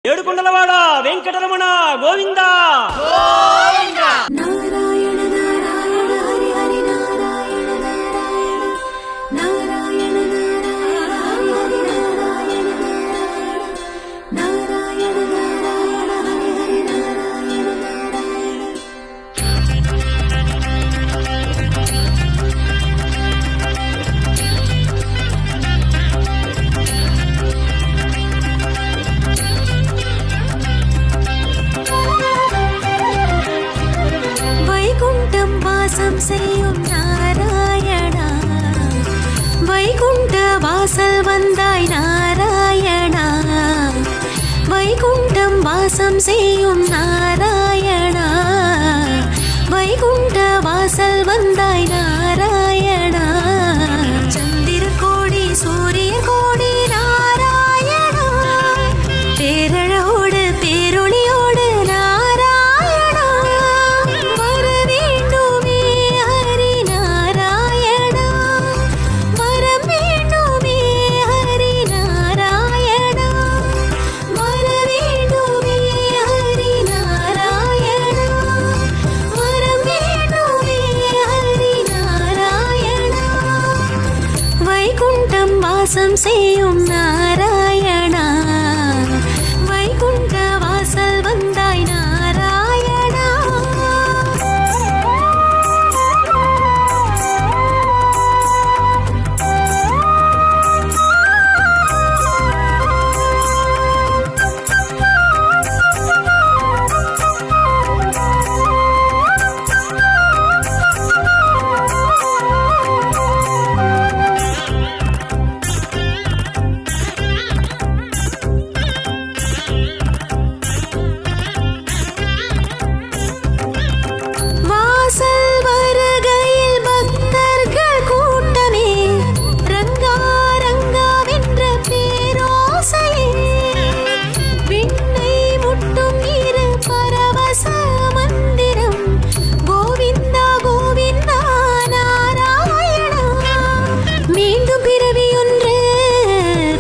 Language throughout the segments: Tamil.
ఏడుకొండలవాడ వెంకటరమణ గోవింద నారాయణ నారాయణ హరి హరి నారాయణ నారాయణ నారాయణ నారాయణ హరి హరి నారాయణ నారాయణ నారాయణ హరి హరి నారాయణ வைகுண்டம் வாசம் செய்யும் நாராயணா, வைகுண்ட வாசல் வந்தாய் நாராயணா, வைகுண்டம் வாசம் செய்யும் நாராயணா, வைகுண்ட வாசல் வந்தாய் நாராயணா, சந்திர கோடி சூரிய கோடி நாராயணா, பேரழோடு பேரொளியோடு நாராயணா, வர வேண்டுமே ஹரி நாராயணா, வரம் வேண்டுமே ஹரி நாராயணா, வர வேண்டுமே ஹரி நாராயணா, வரம் வேண்டுமே ஹரி நாராயணா, வைகுண்டம் வாசம் செய்யும் நாராயணா, வைகுண்ட வாசல் வந்தாய் நாராயணா. வாசல் வருகையில் பக்தர்கள் கூட்டமே, ரங்கா ரங்காவென்ற பேரோசையே, விண்ணை முட்டும் இரு பரவச மந்திரம், கோவிந்தா கோவிந்தா நாராயணா, மீண்டும் பிறவியொன்று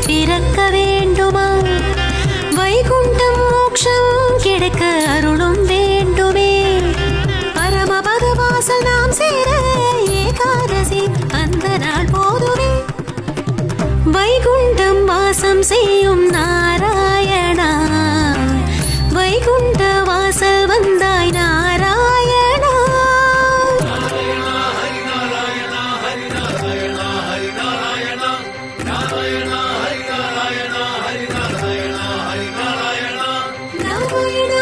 பிறக்க வேண்டுமா, வைகுண்டம் மோட்சம் கிடைக்க அருளும் வேண்டுமே, பரமபத வாசல் நாம் சேர ஏகாதசி அந்த நாள் போதுமே, வைகுண்டம் வாசம் செய்யும் நாராயணா, வைகுண்ட வாசல் வந்தாய் நாராயணா. நாராயண